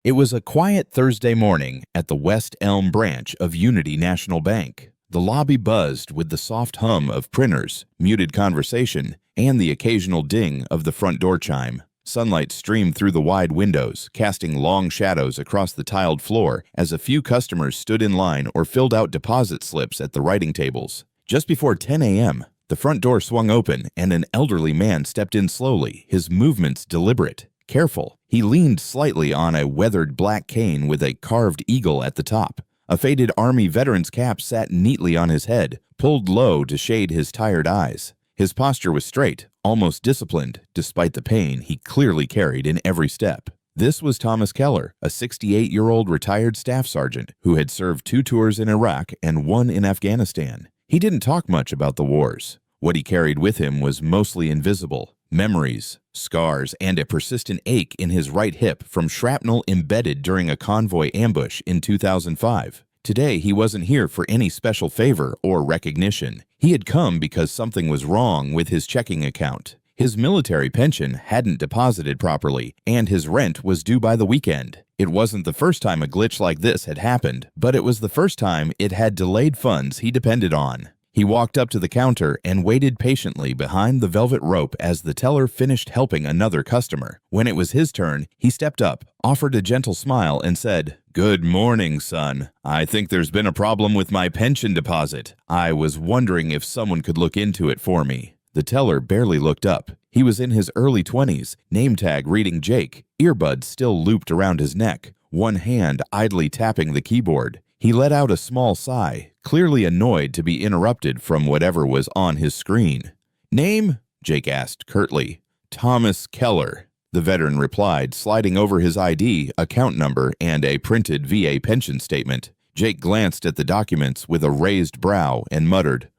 It was a quiet Thursday morning at the West Elm branch of Unity National Bank. The lobby buzzed with the soft hum of printers, muted conversation, and the occasional ding of the front door chime. Sunlight streamed through the wide windows, casting long shadows across the tiled floor as a few customers stood in line or filled out deposit slips at the writing tables. Just before 10 a.m., the front door swung open and an elderly man stepped in slowly, his movements deliberate. Careful, he leaned slightly on a weathered black cane with a carved eagle at the top. A faded Army veteran's cap sat neatly on his head, pulled low to shade his tired eyes. His posture was straight, almost disciplined, despite the pain he clearly carried in every step. This was Thomas Keller, a 68-year-old retired staff sergeant who had served 2 tours in Iraq and 1 in Afghanistan. He didn't talk much about the wars. What he carried with him was mostly invisible. Memories, scars, and a persistent ache in his right hip from shrapnel embedded during a convoy ambush in 2005. Today, he wasn't here for any special favor or recognition. He had come because something was wrong with his checking account. His military pension hadn't deposited properly, and his rent was due by the weekend. It wasn't the first time a glitch like this had happened, but it was the first time it had delayed funds he depended on. He walked up to the counter and waited patiently behind the velvet rope as the teller finished helping another customer. When it was his turn, he stepped up, offered a gentle smile, and said, "Good morning, son. I think there's been a problem with my pension deposit. I was wondering if someone could look into it for me." The teller barely looked up. He was in his early 20s, name tag reading Jake, earbuds still looped around his neck, one hand idly tapping the keyboard. He let out a small sigh, clearly annoyed to be interrupted from whatever was on his screen. "Name?" Jake asked curtly. "Thomas Keller," the veteran replied, sliding over his ID, account number, and a printed VA pension statement. Jake glanced at the documents with a raised brow and muttered,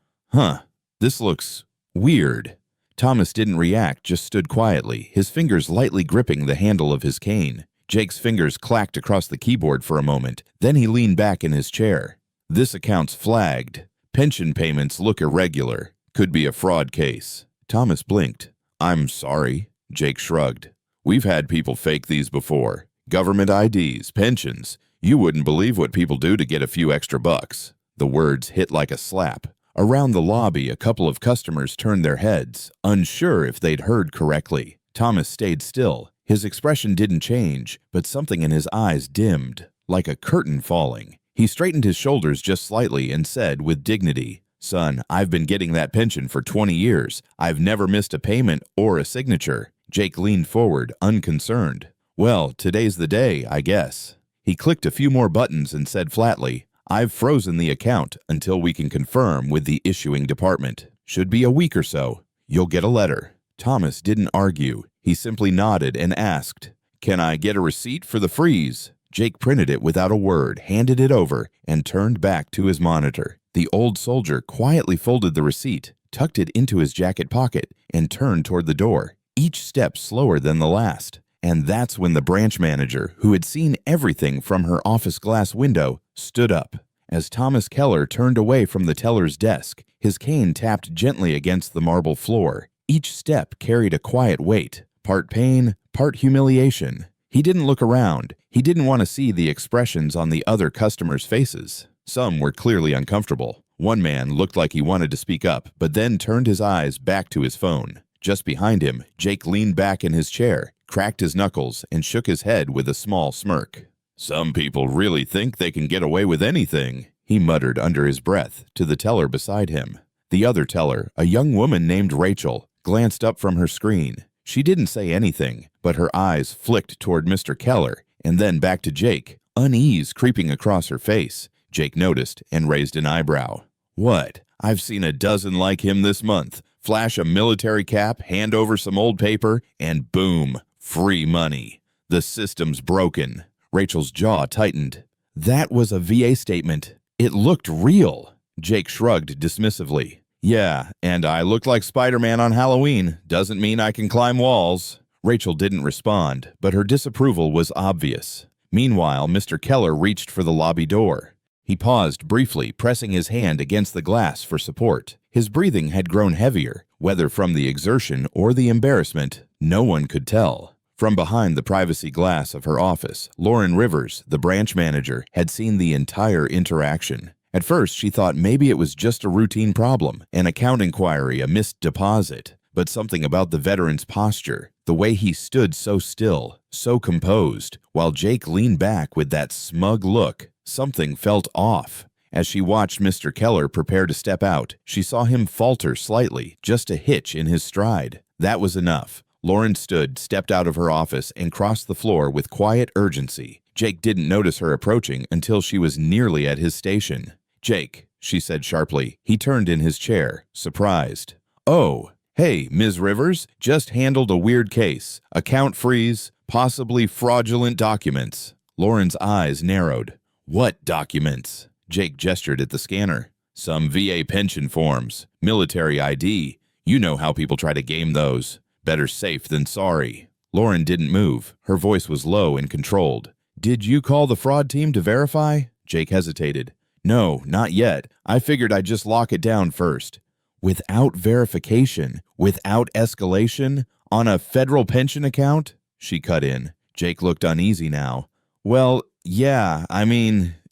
"This looks weird." Thomas didn't react, just stood quietly, his fingers lightly gripping the handle of his cane. Jake's fingers clacked across the keyboard for a moment, then he leaned back in his chair. "This account's flagged. Pension payments look irregular. Could be a fraud case." Thomas blinked. "I'm sorry," Jake shrugged. "We've had people fake these before. Government IDs, pensions. You wouldn't believe what people do to get a few extra bucks." The words hit like a slap. Around the lobby, a couple of customers turned their heads, unsure if they'd heard correctly. Thomas stayed still. His expression didn't change, but something in his eyes dimmed, like a curtain falling. He straightened his shoulders just slightly and said with dignity, "Son, I've been getting that pension for 20 years. I've never missed a payment or a signature." Jake leaned forward, unconcerned. "Well, today's the day, I guess." He clicked a few more buttons and said flatly, "I've frozen the account until we can confirm with the issuing department. Should be a week or so. You'll get a letter." Thomas didn't argue. He simply nodded and asked, "Can I get a receipt for the freeze?" Jake printed it without a word, handed it over, and turned back to his monitor. The old soldier quietly folded the receipt, tucked it into his jacket pocket, and turned toward the door, each step slower than the last. And that's when the branch manager, who had seen everything from her office glass window, stood up. As Thomas Keller turned away from the teller's desk, his cane tapped gently against the marble floor. Each step carried a quiet weight, part pain, part humiliation. He didn't look around. He didn't want to see the expressions on the other customers' faces. Some were clearly uncomfortable. One man looked like he wanted to speak up, but then turned his eyes back to his phone. Just behind him, Jake leaned back in his chair, cracked his knuckles, and shook his head with a small smirk. "Some people really think they can get away with anything," he muttered under his breath to the teller beside him. The other teller, a young woman named Rachel, glanced up from her screen. She didn't say anything, but her eyes flicked toward Mr. Keller and then back to Jake, unease creeping across her face. Jake noticed and raised an eyebrow. "What? I've seen a dozen like him this month. Flash a military cap, hand over some old paper, and boom, free money. The system's broken." Rachel's jaw tightened. "That was a VA statement. It looked real." Jake shrugged dismissively. "Yeah, and I looked like Spider-Man on Halloween. Doesn't mean I can climb walls." Rachel didn't respond, but her disapproval was obvious. Meanwhile, Mr. Keller reached for the lobby door. He paused briefly, pressing his hand against the glass for support. His breathing had grown heavier, whether from the exertion or the embarrassment, no one could tell. From behind the privacy glass of her office, Lauren Rivers, the branch manager, had seen the entire interaction. At first, she thought maybe it was just a routine problem, an account inquiry, a missed deposit. But something about the veteran's posture, the way he stood so still, so composed, while Jake leaned back with that smug look, something felt off. As she watched Mr. Keller prepare to step out, she saw him falter slightly, just a hitch in his stride. That was enough. Lauren stood, stepped out of her office, and crossed the floor with quiet urgency. Jake didn't notice her approaching until she was nearly at his station. "Jake," she said sharply. He turned in his chair, surprised. "Oh, hey, Ms. Rivers, just handled a weird case. Account freeze, possibly fraudulent documents." Lauren's eyes narrowed. "What documents?" Jake gestured at the scanner. "Some VA pension forms, military ID. You know how people try to game those. Better safe than sorry." Lauren didn't move. Her voice was low and controlled. "Did you call the fraud team to verify?" Jake hesitated. "No, not yet. I figured I'd just lock it down first." "Without verification? Without escalation? On a federal pension account?" She cut in. Jake looked uneasy now. "Well, yeah,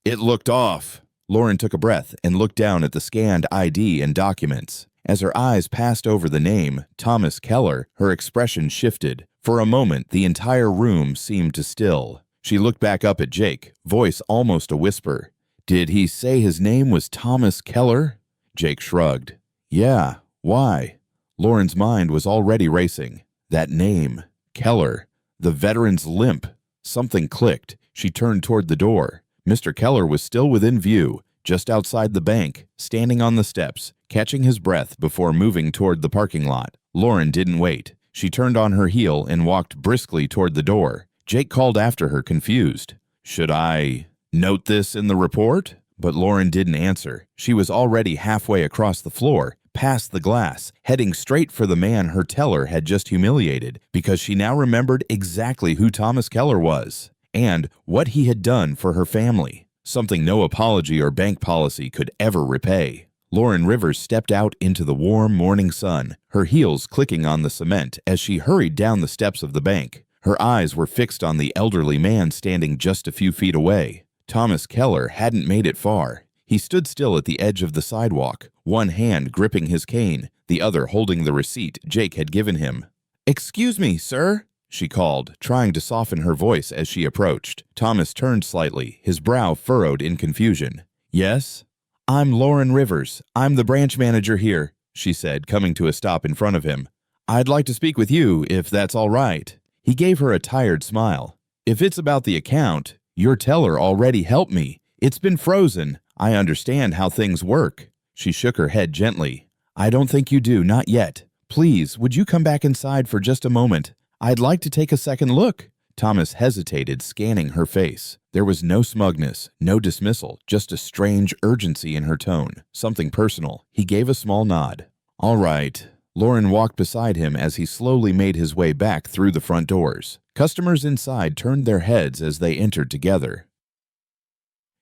it looked off." Lauren took a breath and looked down at the scanned ID and documents. As her eyes passed over the name, Thomas Keller, her expression shifted. For a moment, the entire room seemed to still. She looked back up at Jake, voice almost a whisper. "Did he say his name was Thomas Keller?" Jake shrugged. "Yeah, why?" Lauren's mind was already racing. That name, Keller, the veteran's limp. Something clicked. She turned toward the door. Mr. Keller was still within view, just outside the bank, standing on the steps, catching his breath before moving toward the parking lot. Lauren didn't wait. She turned on her heel and walked briskly toward the door. Jake called after her, confused. "Should I note this in the report?" But Lauren didn't answer. She was already halfway across the floor, past the glass, heading straight for the man her teller had just humiliated, because she now remembered exactly who Thomas Keller was and what he had done for her family. Something no apology or bank policy could ever repay. Lauren Rivers stepped out into the warm morning sun, her heels clicking on the cement as she hurried down the steps of the bank. Her eyes were fixed on the elderly man standing just a few feet away. Thomas Keller hadn't made it far. He stood still at the edge of the sidewalk, one hand gripping his cane, the other holding the receipt Jake had given him. "Excuse me, sir," she called, trying to soften her voice as she approached. Thomas turned slightly, his brow furrowed in confusion. "Yes?" "I'm Lauren Rivers. I'm the branch manager here," she said, coming to a stop in front of him. "I'd like to speak with you, if that's all right." He gave her a tired smile. "If it's about the account, your teller already helped me. It's been frozen. I understand how things work." She shook her head gently. "I don't think you do, not yet. Please, would you come back inside for just a moment? I'd like to take a second look." Thomas hesitated, scanning her face. There was no smugness, no dismissal, just a strange urgency in her tone, something personal. He gave a small nod. "All right." Lauren walked beside him as he slowly made his way back through the front doors. Customers inside turned their heads as they entered together.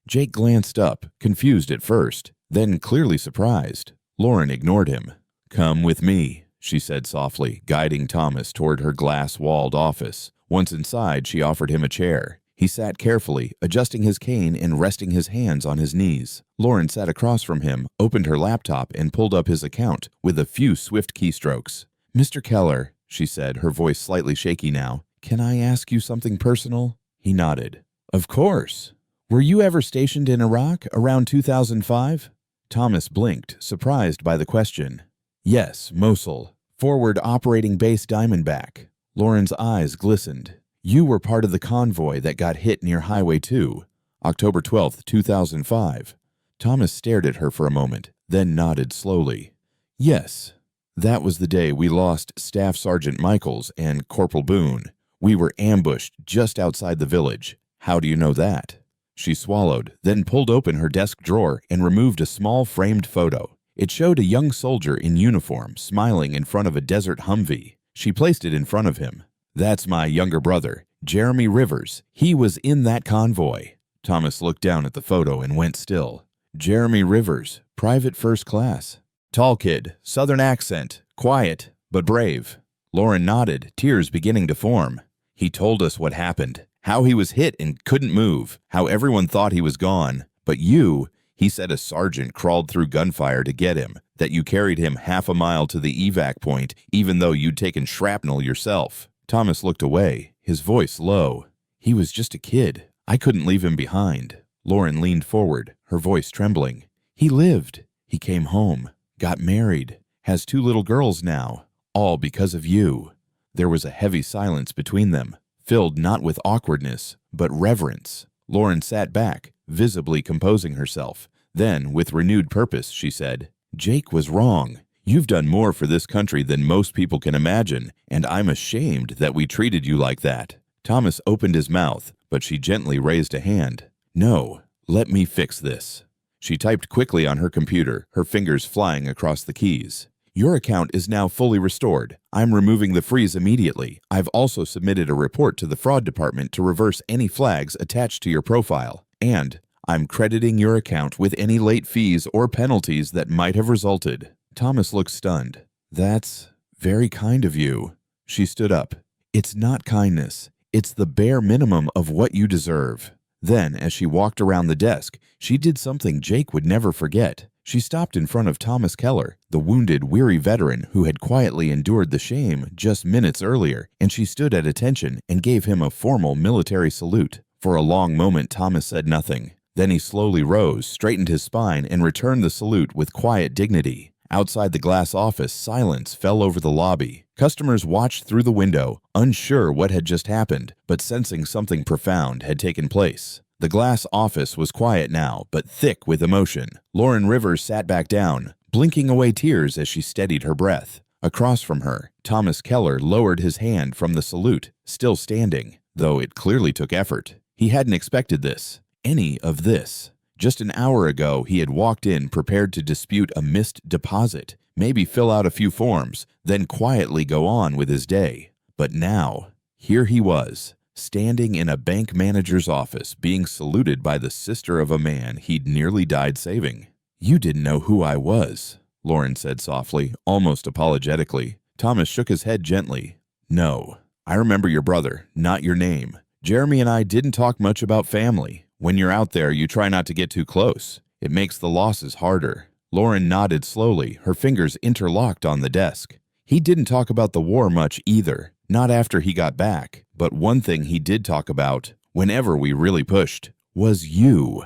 Jake glanced up, confused at first, then clearly surprised. Lauren ignored him. "Come with me," she said softly, guiding Thomas toward her glass-walled office. Once inside, she offered him a chair. He sat carefully, adjusting his cane and resting his hands on his knees. Lauren sat across from him, opened her laptop, and pulled up his account with a few swift keystrokes. "Mr. Keller," she said, her voice slightly shaky now, "can I ask you something personal?" He nodded. "Of course. Were you ever stationed in Iraq around 2005? Thomas blinked, surprised by the question. "Yes, Mosul. Forward Operating Base Diamondback." Lauren's eyes glistened. "You were part of the convoy that got hit near Highway 2, October 12th, 2005. Thomas stared at her for a moment, then nodded slowly. "Yes. That was the day we lost Staff Sergeant Michaels and Corporal Boone. We were ambushed just outside the village. How do you know that?" She swallowed, then pulled open her desk drawer and removed a small framed photo. It showed a young soldier in uniform smiling in front of a desert Humvee. She placed it in front of him. "That's my younger brother, Jeremy Rivers. He was in that convoy." Thomas looked down at the photo and went still. "Jeremy Rivers, private first class. Tall kid, southern accent, quiet, but brave." Lauren nodded, tears beginning to form. He told us what happened, how he was hit and couldn't move, how everyone thought he was gone. But he said a sergeant crawled through gunfire to get him, that you carried him half a mile to the evac point even though you'd taken shrapnel yourself." Thomas looked away, his voice low. "He was just a kid. I couldn't leave him behind." Lauren leaned forward, her voice trembling. "He lived. He came home, got married, has 2 little girls now, all because of you." There was a heavy silence between them, filled not with awkwardness, but reverence. Lauren sat back, visibly composing herself. Then, with renewed purpose, she said, "Jake was wrong. You've done more for this country than most people can imagine, and I'm ashamed that we treated you like that." Thomas opened his mouth, but she gently raised a hand. "No, let me fix this." She typed quickly on her computer, her fingers flying across the keys. "Your account is now fully restored. I'm removing the freeze immediately. I've also submitted a report to the fraud department to reverse any flags attached to your profile. And I'm crediting your account with any late fees or penalties that might have resulted." Thomas looked stunned. "That's very kind of you." She stood up. "It's not kindness. It's the bare minimum of what you deserve." Then, as she walked around the desk, she did something Jake would never forget. She stopped in front of Thomas Keller, the wounded, weary veteran who had quietly endured the shame just minutes earlier, and she stood at attention and gave him a formal military salute. For a long moment, Thomas said nothing. Then he slowly rose, straightened his spine, and returned the salute with quiet dignity. Outside the glass office, silence fell over the lobby. Customers watched through the window, unsure what had just happened, but sensing something profound had taken place. The glass office was quiet now, but thick with emotion. Lauren Rivers sat back down, blinking away tears as she steadied her breath. Across from her, Thomas Keller lowered his hand from the salute, still standing, though it clearly took effort. He hadn't expected this, any of this. Just an hour ago, he had walked in prepared to dispute a missed deposit, maybe fill out a few forms, then quietly go on with his day. But now, here he was, standing in a bank manager's office, being saluted by the sister of a man he'd nearly died saving. "You didn't know who I was," Lauren said softly, almost apologetically. Thomas shook his head gently. "No, I remember your brother, not your name. Jeremy and I didn't talk much about family. When you're out there, you try not to get too close. It makes the losses harder." Lauren nodded slowly, her fingers interlocked on the desk. "He didn't talk about the war much either, not after he got back. But one thing he did talk about, whenever we really pushed, was you."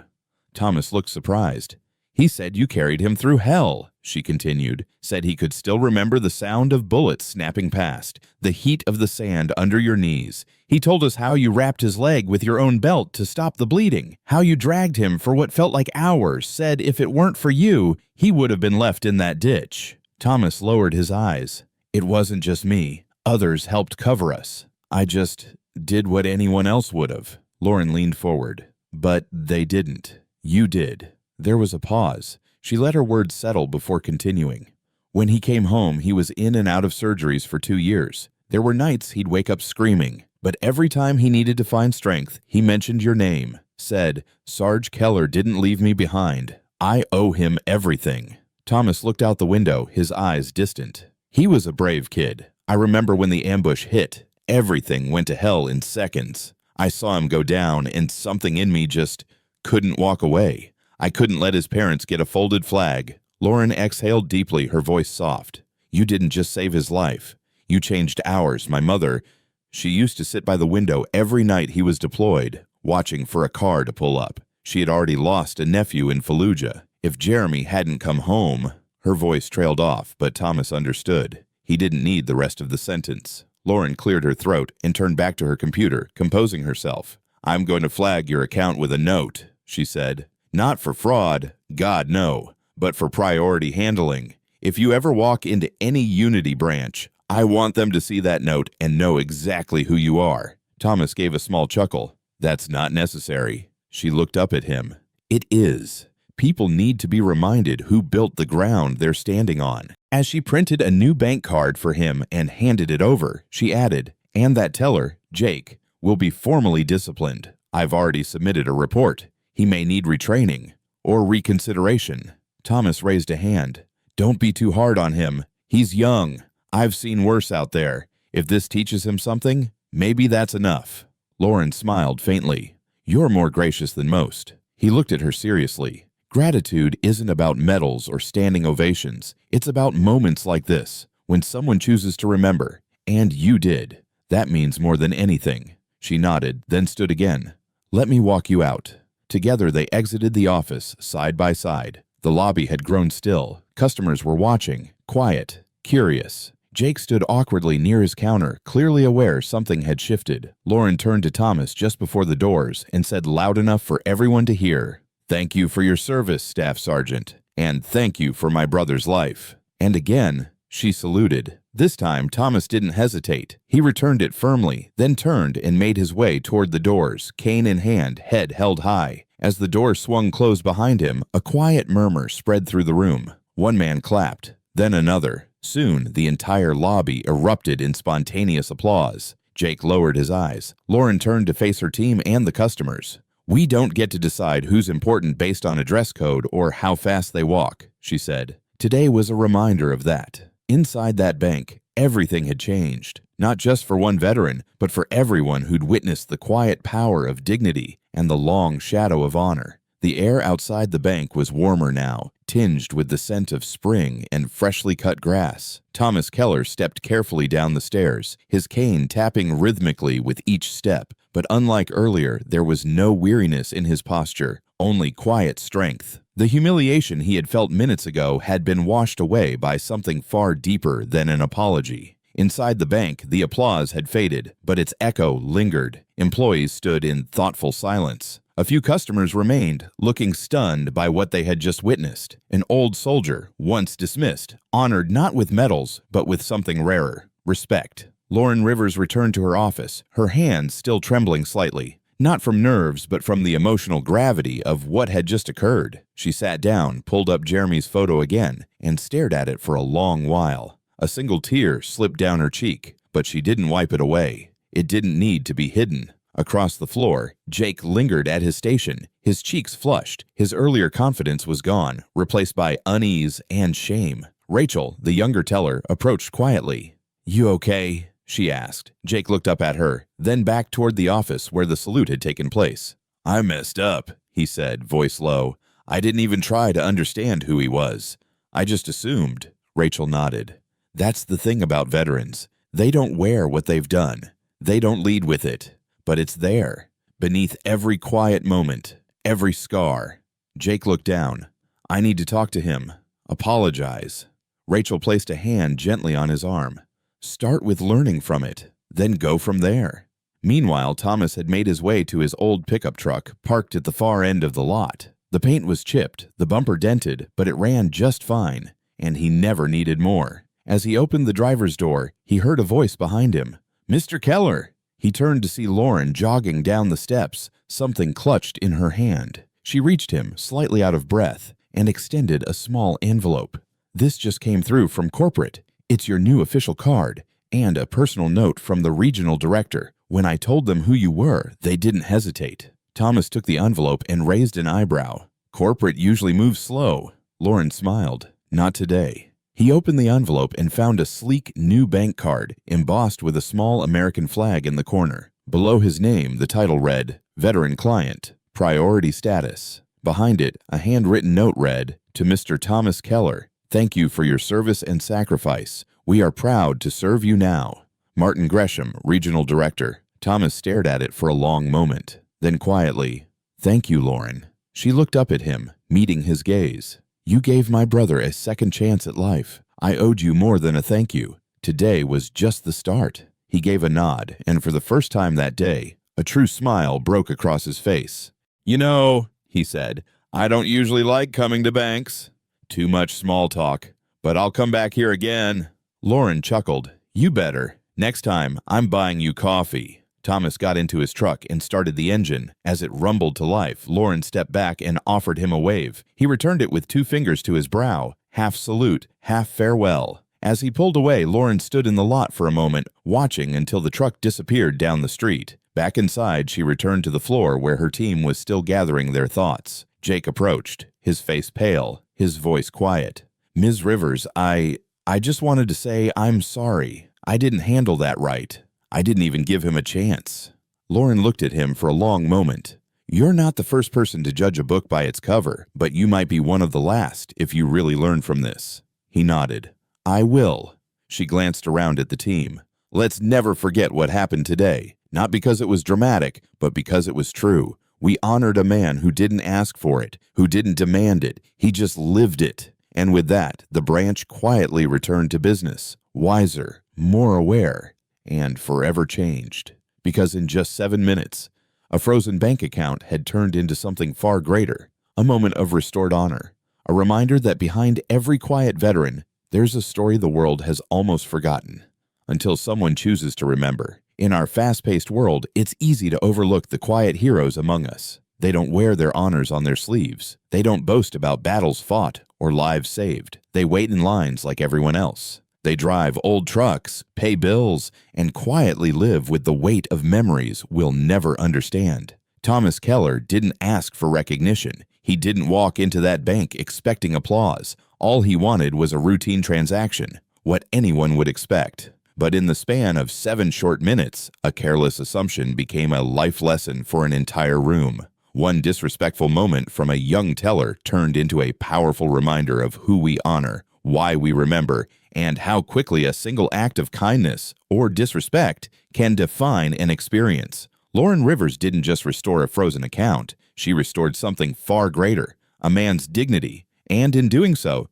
Thomas looked surprised. "He said you carried him through hell," she continued, "said he could still remember the sound of bullets snapping past, the heat of the sand under your knees. He told us how you wrapped his leg with your own belt to stop the bleeding, how you dragged him for what felt like hours, said if it weren't for you, he would have been left in that ditch." Thomas lowered his eyes. "It wasn't just me. Others helped cover us. I just did what anyone else would have." Lauren leaned forward. "But they didn't. You did." There was a pause. She let her words settle before continuing. "When he came home, he was in and out of surgeries for 2 years. There were nights he'd wake up screaming, but every time he needed to find strength, he mentioned your name, said, 'Sarge Keller didn't leave me behind. I owe him everything.'" Thomas looked out the window, his eyes distant. "He was a brave kid. I remember when the ambush hit. Everything went to hell in seconds. I saw him go down, and something in me just couldn't walk away. I couldn't let his parents get a folded flag." Lauren exhaled deeply, her voice soft. "You didn't just save his life. You changed ours. My mother, she used to sit by the window every night he was deployed, watching for a car to pull up. She had already lost a nephew in Fallujah. If Jeremy hadn't come home—" Her voice trailed off, but Thomas understood. He didn't need the rest of the sentence. Lauren cleared her throat and turned back to her computer, composing herself. "I'm going to flag your account with a note," she said. "Not for fraud, God no, but for priority handling. If you ever walk into any Unity branch, I want them to see that note and know exactly who you are." Thomas gave a small chuckle. "That's not necessary." She looked up at him. "It is. People need to be reminded who built the ground they're standing on." As she printed a new bank card for him and handed it over, she added, "And that teller, Jake, will be formally disciplined. I've already submitted a report. He may need retraining or reconsideration." Thomas raised a hand. "Don't be too hard on him. He's young. I've seen worse out there. If this teaches him something, Maybe that's enough." Lauren smiled faintly. "You're more gracious than most." He looked at her seriously. "Gratitude isn't about medals or standing ovations. It's about moments like this, when someone chooses to remember. And you did. That means more than anything." She nodded, then stood again. "Let me walk you out." Together they exited the office, side by side. The lobby had grown still. Customers were watching, quiet, curious. Jake stood awkwardly near his counter, clearly aware something had shifted. Lauren turned to Thomas just before the doors and said loud enough for everyone to hear, "Thank you for your service, Staff Sergeant, and thank you for my brother's life." And again, she saluted. This time, Thomas didn't hesitate. He returned it firmly, then turned and made his way toward the doors, cane in hand, head held high. As the door swung closed behind him, a quiet murmur spread through the room. One man clapped, then another. Soon, the entire lobby erupted in spontaneous applause. Jake lowered his eyes. Lauren turned to face her team and the customers. "We don't get to decide who's important based on a dress code or how fast they walk," she said. Today was a reminder of that. Inside that bank, everything had changed, not just for one veteran, but for everyone who'd witnessed the quiet power of dignity and the long shadow of honor. The air outside the bank was warmer now, tinged with the scent of spring and freshly cut grass. Thomas Keller stepped carefully down the stairs, his cane tapping rhythmically with each step. But unlike earlier, there was no weariness in his posture, only quiet strength. The humiliation he had felt minutes ago had been washed away by something far deeper than an apology. Inside the bank, the applause had faded, but its echo lingered. Employees stood in thoughtful silence. A few customers remained, looking stunned by what they had just witnessed. An old soldier, once dismissed, honored not with medals, but with something rarer, respect. Lauren Rivers returned to her office, her hands still trembling slightly. Not from nerves, but from the emotional gravity of what had just occurred. She sat down, pulled up Jeremy's photo again, and stared at it for a long while. A single tear slipped down her cheek, but she didn't wipe it away. It didn't need to be hidden. Across the floor, Jake lingered at his station, his cheeks flushed. His earlier confidence was gone, replaced by unease and shame. Rachel, the younger teller, approached quietly. "You okay?" she asked. Jake looked up at her, then back toward the office where the salute had taken place. "I messed up," he said, voice low. "I didn't even try to understand who he was. I just assumed." Rachel nodded. "That's the thing about veterans. They don't wear what they've done. They don't lead with it. But it's there, beneath every quiet moment, every scar." Jake looked down. "I need to talk to him. Apologize." Rachel placed a hand gently on his arm. "Start with learning from it, then go from there." Meanwhile, Thomas had made his way to his old pickup truck, parked at the far end of the lot. The paint was chipped, the bumper dented, but it ran just fine, and he never needed more. As he opened the driver's door, he heard a voice behind him. "Mr. Keller!" He turned to see Lauren jogging down the steps, something clutched in her hand. She reached him, slightly out of breath, and extended a small envelope. "This just came through from corporate. It's your new official card, and a personal note from the regional director. When I told them who you were, they didn't hesitate." Thomas took the envelope and raised an eyebrow. "Corporate usually moves slow." Lauren smiled. "Not today." He opened the envelope and found a sleek new bank card, embossed with a small American flag in the corner. Below his name, the title read, "Veteran Client, Priority Status." Behind it, a handwritten note read, "To Mr. Thomas Keller, thank you for your service and sacrifice. We are proud to serve you now. Martin Gresham, Regional Director." Thomas stared at it for a long moment. Then quietly, "Thank you, Lauren." She looked up at him, meeting his gaze. "You gave my brother a second chance at life. I owed you more than a thank you. Today was just the start." He gave a nod, and for the first time that day, a true smile broke across his face. "You know," he said, "I don't usually like coming to banks. Too much small talk, but I'll come back here again." Lauren chuckled. "You better. Next time, I'm buying you coffee." Thomas got into his truck and started the engine. As it rumbled to life, Lauren stepped back and offered him a wave. He returned it with 2 fingers to his brow, half salute, half farewell. As he pulled away, Lauren stood in the lot for a moment, watching until the truck disappeared down the street. Back inside, she returned to the floor where her team was still gathering their thoughts. Jake approached, his face pale, his voice quiet. "Ms. Rivers, I just wanted to say I'm sorry. I didn't handle that right. I didn't even give him a chance." Lauren looked at him for a long moment. "You're not the first person to judge a book by its cover, but you might be one of the last if you really learn from this." He nodded. "I will." She glanced around at the team. "Let's never forget what happened today, not because it was dramatic, but because it was true. We honored a man who didn't ask for it, who didn't demand it. He just lived it." And with that, the branch quietly returned to business, wiser, more aware, and forever changed. Because in just 7 minutes, a frozen bank account had turned into something far greater, a moment of restored honor, a reminder that behind every quiet veteran, there's a story the world has almost forgotten, until someone chooses to remember. In our fast-paced world, it's easy to overlook the quiet heroes among us. They don't wear their honors on their sleeves. They don't boast about battles fought or lives saved. They wait in lines like everyone else. They drive old trucks, pay bills, and quietly live with the weight of memories we'll never understand. Thomas Keller didn't ask for recognition. He didn't walk into that bank expecting applause. All he wanted was a routine transaction, what anyone would expect. But in the span of 7 short minutes, a careless assumption became a life lesson for an entire room. One disrespectful moment from a young teller turned into a powerful reminder of who we honor, why we remember, and how quickly a single act of kindness or disrespect can define an experience. Lauren Rivers didn't just restore a frozen account. She restored something far greater, a man's dignity, and in doing so,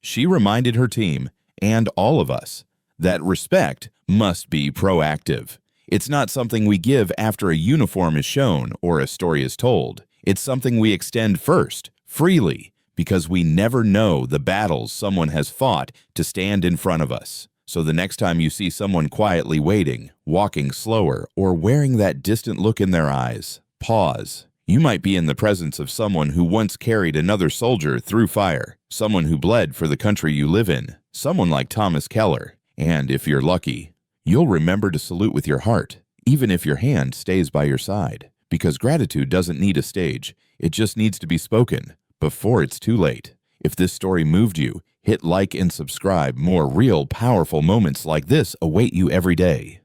she reminded her team and all of us that respect must be proactive. It's not something we give after a uniform is shown or a story is told. It's something we extend first, freely, because we never know the battles someone has fought to stand in front of us. So the next time you see someone quietly waiting, walking slower, or wearing that distant look in their eyes, pause. You might be in the presence of someone who once carried another soldier through fire, someone who bled for the country you live in, someone like Thomas Keller. And if you're lucky, you'll remember to salute with your heart, even if your hand stays by your side. Because gratitude doesn't need a stage, it just needs to be spoken before it's too late. If this story moved you, hit like and subscribe. More real, powerful moments like this await you every day.